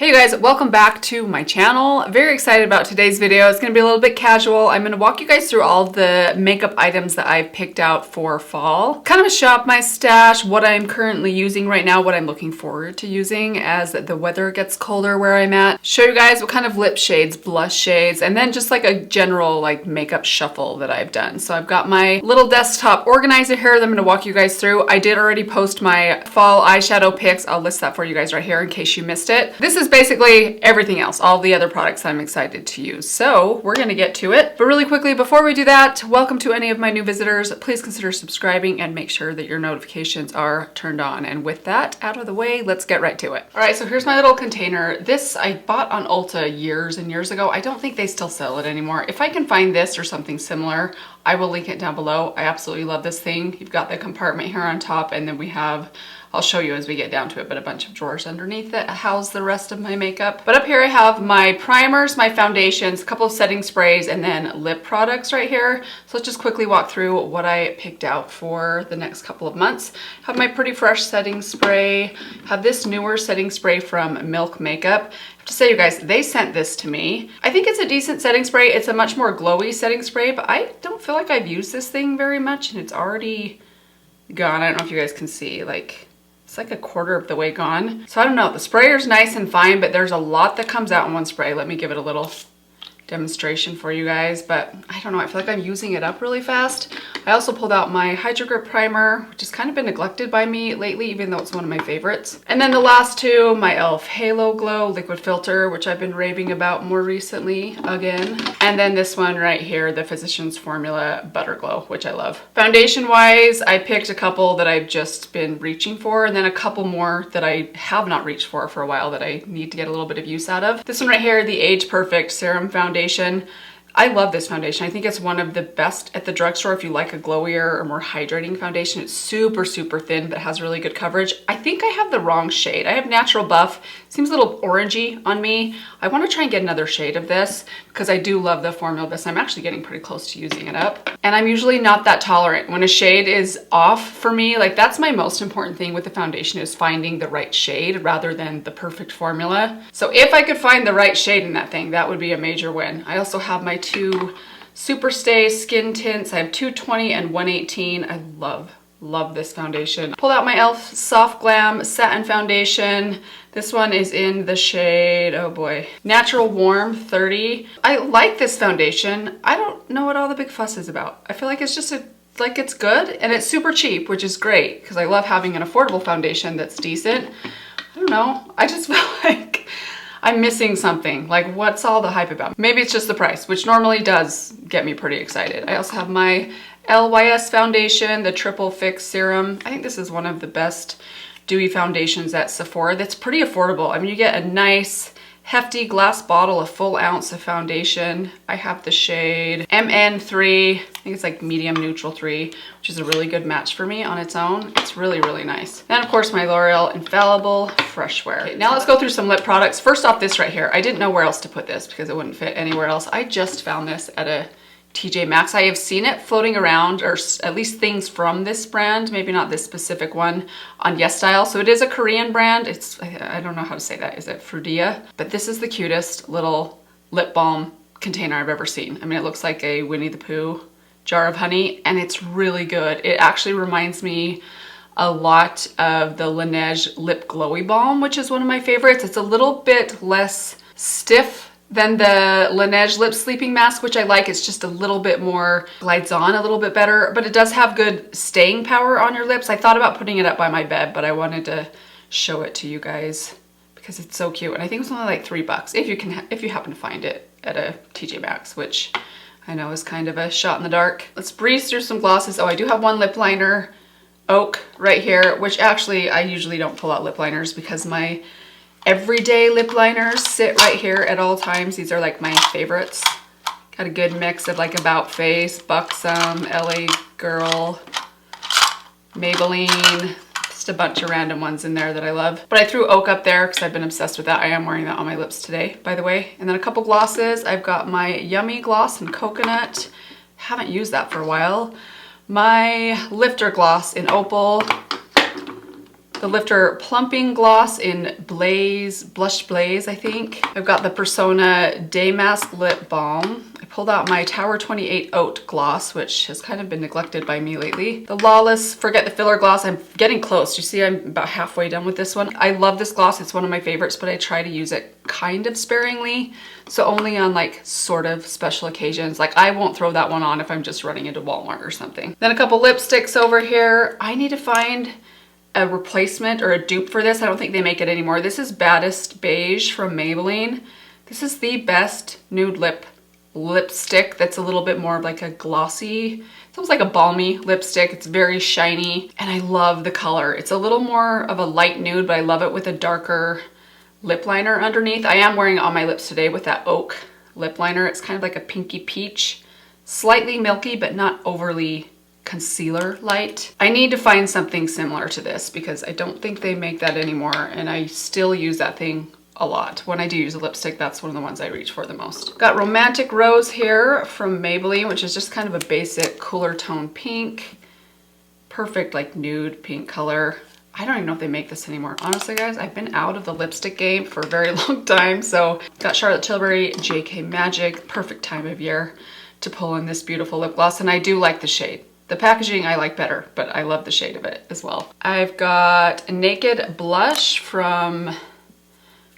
Hey you guys, welcome back to my channel. Very excited about today's video. It's going to be a little bit casual. I'm going to walk you guys through all the makeup items that I've picked out for fall. Kind of shop my stash, what I'm currently using right now, what I'm looking forward to using as the weather gets colder where I'm at. Show you guys what kind of lip shades, blush shades, and then just like a general like makeup shuffle that I've done. So I've got my little desktop organizer here that I'm going to walk you guys through. I did already post my fall eyeshadow picks. I'll list that for you guys right here in case you missed it. This is basically everything else, all the other products I'm excited to use. So we're gonna get to it. But really quickly, before we do that, welcome to any of my new visitors. Please consider subscribing and make sure that your notifications are turned on. And with that out of the way, let's get right to it. All right, so here's my little container. This I bought on Ulta years and years ago. I don't think they still sell it anymore. If I can find this or something similar, I will link it down below. I absolutely love this thing. You've got the compartment here on top, and then we have, I'll show you as we get down to it, but a bunch of drawers underneath that house the rest of my makeup. But up here I have my primers, my foundations, a couple of setting sprays, and then lip products right here. So let's just quickly walk through what I picked out for the next couple of months. Have my Pretty Fresh setting spray, have this newer setting spray from Milk Makeup. To say, you guys, they sent this to me. I think it's a decent setting spray. It's a much more glowy setting spray, but I don't feel like I've used this thing very much, and it's already gone. I don't know if you guys can see, like, it's like a quarter of the way gone. So I don't know, the sprayer's nice and fine, but there's a lot that comes out in one spray. Let me give it a little demonstration for you guys, but I don't know, I feel like I'm using it up really fast. I also pulled out my Hydro Grip primer, which has kind of been neglected by me lately, even though it's one of my favorites. And then the last two, my e.l.f. Halo Glow liquid filter, which I've been raving about more recently again. And then this one right here, the Physicians Formula Butter Glow, which I love. Foundation wise, I picked a couple that I've just been reaching for, and then a couple more that I have not reached for a while that I need to get a little bit of use out of. This one right here, the Age Perfect Serum Foundation. I love this foundation. I think it's one of the best at the drugstore if you like a glowier or more hydrating foundation. It's super, super thin, but has really good coverage. I think I have the wrong shade. I have Natural Buff. Seems a little orangey on me. I want to try and get another shade of this because I do love the formula of this. I'm actually getting pretty close to using it up. And I'm usually not that tolerant. When a shade is off for me, like that's my most important thing with the foundation is finding the right shade rather than the perfect formula. So if I could find the right shade in that thing, that would be a major win. I also have my two Superstay skin tints. I have 220 and 118. I love this foundation. Pulled out my e.l.f. Soft Glam Satin Foundation. This one is in the shade, oh boy, Natural Warm 30. I like this foundation. I don't know what all the big fuss is about. I feel like it's just like it's good and it's super cheap, which is great because I love having an affordable foundation that's decent. I don't know. I just feel like I'm missing something. Like, what's all the hype about? Maybe it's just the price, which normally does get me pretty excited. I also have my LYS foundation, the Triple Fix Serum. I think this is one of the best dewy foundations at Sephora. That's pretty affordable. I mean, you get a nice hefty glass bottle, a full ounce of foundation. I have the shade MN3. I think it's like medium neutral 3, which is a really good match for me on its own. It's really, really nice. And of course my L'Oreal Infallible Fresh Wear. Okay, now let's go through some lip products. First off, this right here. I didn't know where else to put this because it wouldn't fit anywhere else. I just found this at a TJ Maxx. I have seen it floating around, or at least things from this brand, maybe not this specific one, on YesStyle. So it is a Korean brand. It's, I don't know how to say that. Is it Frudia? But this is the cutest little lip balm container I've ever seen. I mean, it looks like a Winnie the Pooh jar of honey, and it's really good. It actually reminds me a lot of the Laneige Lip Glowy Balm, which is one of my favorites. It's a little bit less stiff than the Laneige Lip Sleeping Mask, which I like. It's just a little bit more, glides on a little bit better, but it does have good staying power on your lips. I thought about putting it up by my bed, but I wanted to show it to you guys because it's so cute. And I think it's only like $3 if you happen to find it at a TJ Maxx, which I know is kind of a shot in the dark. Let's breeze through some glosses. Oh, I do have one lip liner, Oak, right here, which actually I usually don't pull out lip liners because my everyday lip liners sit right here at all times. These are like my favorites. Got a good mix of like About Face, Buxom, LA Girl, Maybelline, just a bunch of random ones in there that I love. But I threw Oak up there because I've been obsessed with that. I am wearing that on my lips today, by the way. And then a couple glosses. I've got my Yummy Gloss in Coconut. Haven't used that for a while. My Lifter Gloss in Opal. the Lifter Plumping Gloss in Blush Blaze, I think. I've got the Persona Day Mask Lip Balm. I pulled out my Tower 28 Oat Gloss, which has kind of been neglected by me lately. The Lawless Forget the Filler Gloss. I'm getting close. You see, I'm about halfway done with this one. I love this gloss. It's one of my favorites, but I try to use it kind of sparingly. So only on like sort of special occasions. Like I won't throw that one on if I'm just running into Walmart or something. Then a couple lipsticks over here. I need to find a replacement or a dupe for this. I don't think they make it anymore. This is Baddest Beige from Maybelline. This is the best nude lipstick that's a little bit more of like a glossy, it's almost like a balmy lipstick. It's very shiny and I love the color. It's a little more of a light nude, but I love it with a darker lip liner underneath. I am wearing it on my lips today with that oak lip liner. It's kind of like a pinky peach, slightly milky, but not overly concealer light. I need to find something similar to this because I don't think they make that anymore and I still use that thing a lot. When I do use a lipstick, that's one of the ones I reach for the most. Got Romantic Rose here from Maybelline, which is just kind of a basic cooler tone pink. Perfect like nude pink color. I don't even know if they make this anymore. Honestly, guys, I've been out of the lipstick game for a very long time. So got Charlotte Tilbury JK Magic, perfect time of year to pull in this beautiful lip gloss. And I do like the shade. The packaging I like better, but I love the shade of it as well. I've got Naked Blush from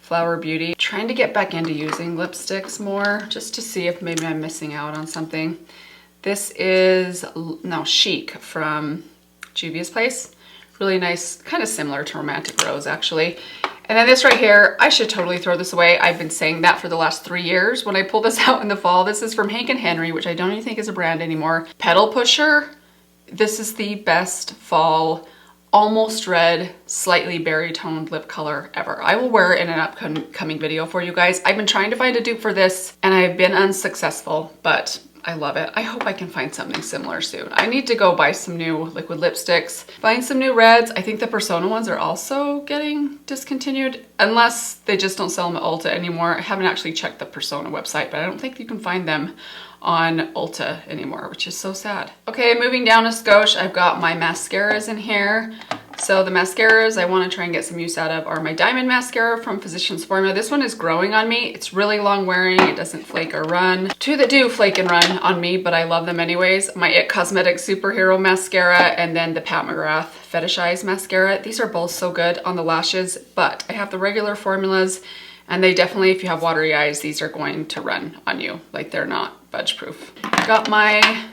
Flower Beauty. Trying to get back into using lipsticks more, just to see if maybe I'm missing out on something. This is, no, Chic from Juvia's Place. Really nice, kind of similar to Romantic Rose actually. And then this right here, I should totally throw this away. I've been saying that for the last 3 years when I pull this out in the fall. This is from Hank & Henry, which I don't even think is a brand anymore. Petal Pusher. This is the best fall, almost red, slightly berry toned lip color ever. I will wear it in an upcoming video for you guys. I've been trying to find a dupe for this and I've been unsuccessful, but I love it. I hope I can find something similar soon. I need to go buy some new liquid lipsticks, find some new reds. I think the Persona ones are also getting discontinued, unless they just don't sell them at Ulta anymore. I haven't actually checked the Persona website, but I don't think you can find them on Ulta anymore, which is so sad. Okay, moving down a skosh, I've got my mascaras in here. So the mascaras I want to try and get some use out of are my Diamond Mascara from Physicians Formula. This one is growing on me. It's really long wearing. It doesn't flake or run. Two that do flake and run on me, but I love them anyways. My IT Cosmetics Superhero Mascara and then the Pat McGrath Fetish Eyes Mascara. These are both so good on the lashes, but I have the regular formulas and they definitely, if you have watery eyes, these are going to run on you. Like they're not budge proof. Got my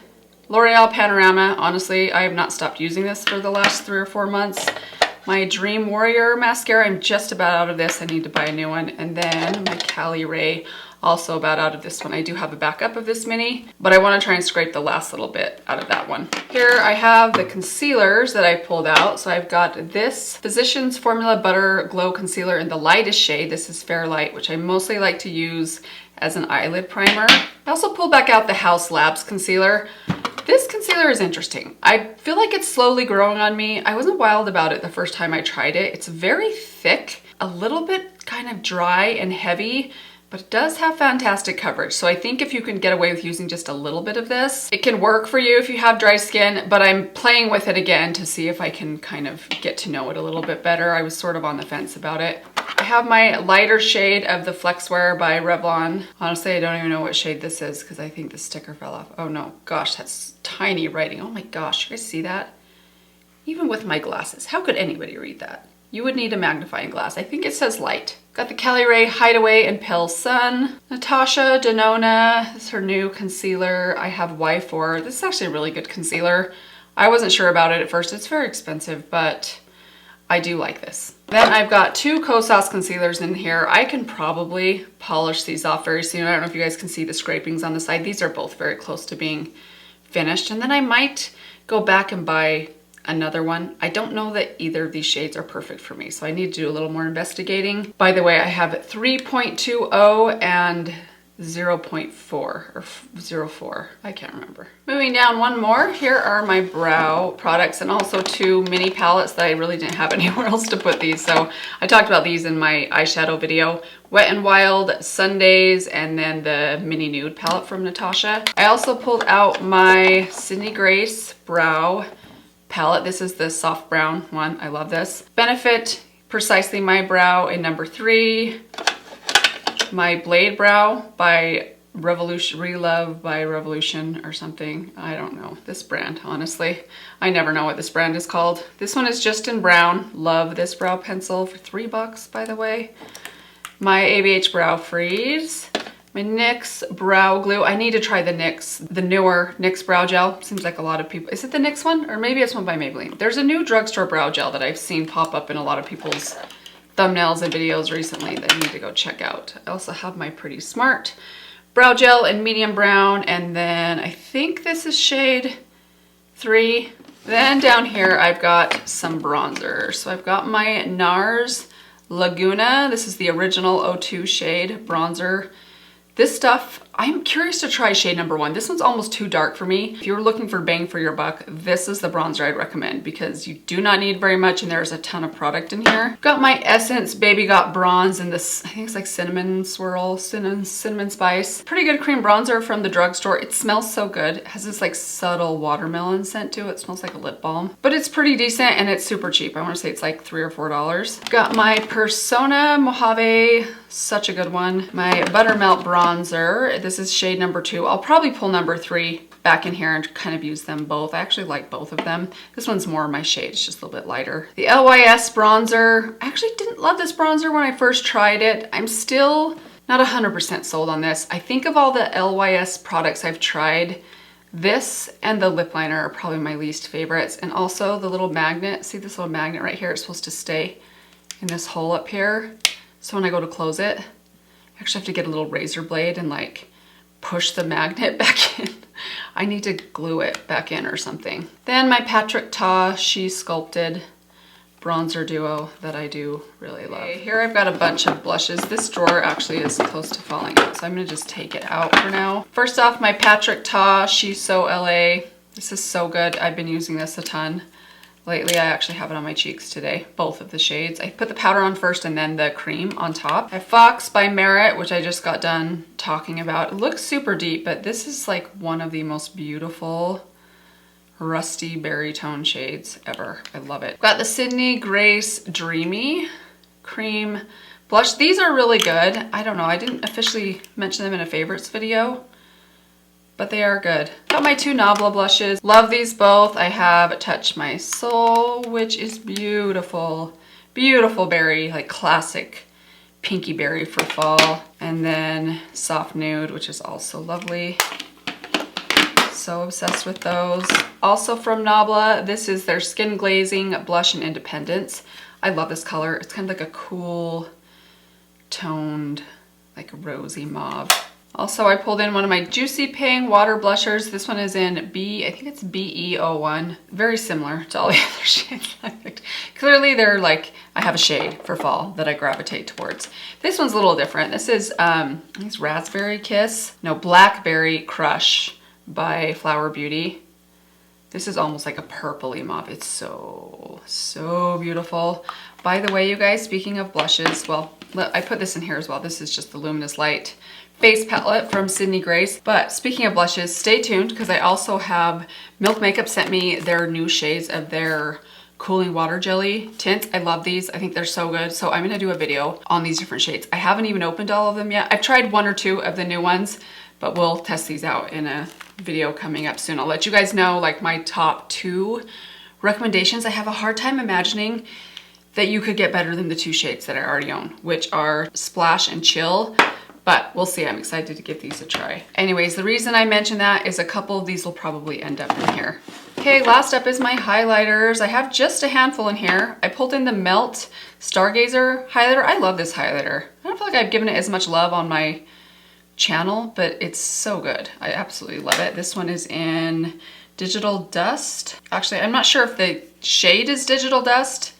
L'Oreal Panorama. Honestly, I have not stopped using this for the last 3 or 4 months. My Dream Warrior mascara, I'm just about out of this. I need to buy a new one. And then my Cali Ray, also about out of this one. I do have a backup of this mini, but I want to try and scrape the last little bit out of that one. Here I have the concealers that I pulled out. So I've got this Physicians Formula Butter Glow Concealer in the lightest shade. This is Fairlight, which I mostly like to use as an eyelid primer. I also pulled back out the House Labs concealer. This concealer is interesting. I feel like it's slowly growing on me. I wasn't wild about it the first time I tried it. It's very thick, a little bit kind of dry and heavy, but it does have fantastic coverage. So I think if you can get away with using just a little bit of this, it can work for you if you have dry skin, but I'm playing with it again to see if I can kind of get to know it a little bit better. I was sort of on the fence about it. I have my lighter shade of the Flexwear by Revlon. Honestly, I don't even know what shade this is because I think the sticker fell off. Oh no, gosh, that's tiny writing. Oh my gosh, you guys see that? Even with my glasses, how could anybody read that? You would need a magnifying glass. I think it says light. Got the Cali Ray Hideaway and Pale Sun. Natasha Denona, this is her new concealer. I have Y4. This is actually a really good concealer. I wasn't sure about it at first. It's very expensive, but I do like this. Then I've got 2 Kosas concealers in here. I can probably polish these off very soon. I don't know if you guys can see the scrapings on the side. These are both very close to being finished. And then I might go back and buy another one. I don't know that either of these shades are perfect for me, so I need to do a little more investigating. By the way, I have 3.20 and 0.4 or 0.4. I can't remember. Moving down one more. Here are my brow products and also 2 mini palettes that I really didn't have anywhere else to put these. So I talked about these in my eyeshadow video. Wet n Wild Sundays and then the mini nude palette from Natasha. I also pulled out my Sydney Grace brow palette. This is the soft brown one. I love this. Benefit Precisely My Brow in number 3. My Blade Brow by Relove by Revolution or something. I don't know this brand, honestly. I never know what this brand is called. This one is just in brown. Love this brow pencil for $3, by the way. My ABH Brow Freeze. My NYX Brow Glue. I need to try the NYX, the newer NYX Brow Gel. Seems like a lot of people, is it the NYX one? Or maybe it's one by Maybelline. There's a new drugstore brow gel that I've seen pop up in a lot of people's thumbnails and videos recently that I need to go check out. I also have my Pretty Smart Brow Gel in medium brown, and then I think this is shade 3. Then down here I've got some bronzer. So I've got my NARS Laguna. This is the original 02 shade bronzer. This stuff, I'm curious to try shade number 1. This one's almost too dark for me. If you're looking for bang for your buck, this is the bronzer I'd recommend because you do not need very much and there's a ton of product in here. Got my Essence Baby Got Bronze in this, I think it's like cinnamon swirl, cinnamon spice. Pretty good cream bronzer from the drugstore. It smells so good. It has this like subtle watermelon scent to it. It smells like a lip balm, but it's pretty decent and it's super cheap. I want to say it's like $3 or $4. Got my Persona Mojave, such a good one. My Buttermelt Bronzer. This is shade number 2. I'll probably pull number 3 back in here and kind of use them both. I actually like both of them. This one's more my shade. It's just a little bit lighter. The LYS bronzer. I actually didn't love this bronzer when I first tried it. I'm still not 100% sold on this. I think of all the LYS products I've tried, this and the lip liner are probably my least favorites. And also the little magnet. See this little magnet right here? It's supposed to stay in this hole up here. So when I go to close it, I actually have to get a little razor blade and like push the magnet back in. I need to glue it back in or something. Then my Patrick Ta She Sculpted bronzer duo that I do really love. Okay, here I've got a bunch of blushes. This drawer actually is close to falling out, so I'm gonna just take it out for now. First off, my Patrick Ta She's So LA. This is so good. I've been using this a ton lately. I actually have it on my cheeks today, both of the shades. I put the powder on first and then the cream on top. I have Fox by Merit, which I just got done talking about. It looks super deep, but this is like one of the most beautiful rusty berry tone shades ever. I love it. Got the Sydney Grace Dreamy Cream Blush. These are really good. I don't know, I didn't officially mention them in a favorites video, but they are good. Got my 2 Nabla blushes. Love these both. I have Touch My Soul, which is beautiful. Beautiful berry, like classic pinky berry for fall. And then Soft Nude, which is also lovely. So obsessed with those. Also from Nabla, this is their Skin Glazing Blush in Independence. I love this color. It's kind of like a cool toned, like rosy mauve. Also, I pulled in one of my Juicy Pink water blushers. This one is in I think it's BE01. Very similar to all the other shades I picked. Clearly they're like, I have a shade for fall that I gravitate towards. This one's a little different. This is, I think it's Raspberry Kiss. No, Blackberry Crush by Flower Beauty. This is almost like a purpley mauve. It's so, so beautiful. By the way, you guys, speaking of blushes, well, I put this in here as well. This is just the Luminous Light face palette from Sydney Grace. But speaking of blushes, stay tuned because I also have Milk Makeup sent me their new shades of their Cooling Water Jelly tints. I love these. I think they're so good. So I'm gonna do a video on these different shades. I haven't even opened all of them yet. I've tried 1 or 2 of the new ones, but we'll test these out in a video coming up soon. I'll let you guys know like my top 2 recommendations. I have a hard time imagining that you could get better than the 2 shades that I already own, which are Splash and Chill. But we'll see. I'm excited to give these a try. Anyways, the reason I mention that is a couple of these will probably end up in here. Okay, last up is my highlighters. I have just a handful in here. I pulled in the Melt Stargazer highlighter. I love this highlighter. I don't feel like I've given it as much love on my channel, but it's so good. I absolutely love it. This one is in Digital Dust. Actually, I'm not sure if the shade is Digital Dust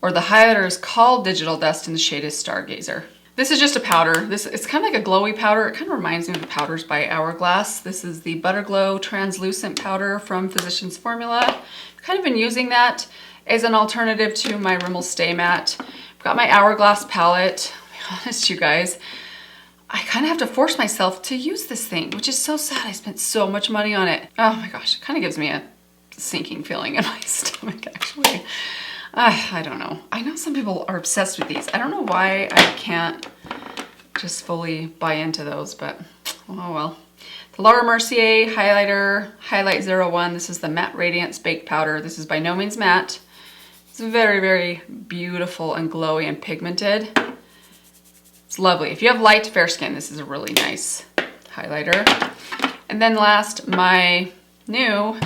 or the highlighter is called Digital Dust and the shade is Stargazer. This is just a powder. It's kind of like a glowy powder. It kind of reminds me of the powders by Hourglass. This is the Butterglow Translucent Powder from Physicians Formula. I've kind of been using that as an alternative to my Rimmel Stay Matte. I've got my Hourglass palette. I'll be honest, you guys, I kind of have to force myself to use this thing, which is so sad. I spent so much money on it. Oh my gosh, it kind of gives me a sinking feeling in my stomach, actually. I don't know. I know some people are obsessed with these. I don't know why I can't just fully buy into those, but oh well. The Laura Mercier highlighter, Highlight 01. This is the Matte Radiance Baked Powder. This is by no means matte. It's very, very beautiful and glowy and pigmented. It's lovely. If you have light to fair skin, this is a really nice highlighter. And then last, my new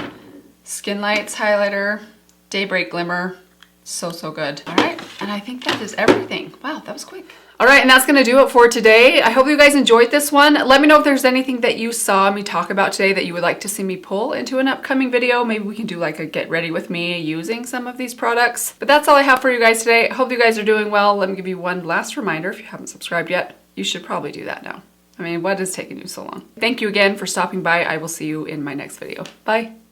Skin Lights highlighter, Daybreak Glimmer. So, so good. All right, and I think that is everything. Wow, that was quick. All right, and that's gonna do it for today. I hope you guys enjoyed this one. Let me know if there's anything that you saw me talk about today that you would like to see me pull into an upcoming video. Maybe we can do like a get ready with me using some of these products. But that's all I have for you guys today. I hope you guys are doing well. Let me give you one last reminder. If you haven't subscribed yet, you should probably do that now. I mean, what is taking you so long? Thank you again for stopping by. I will see you in my next video. Bye.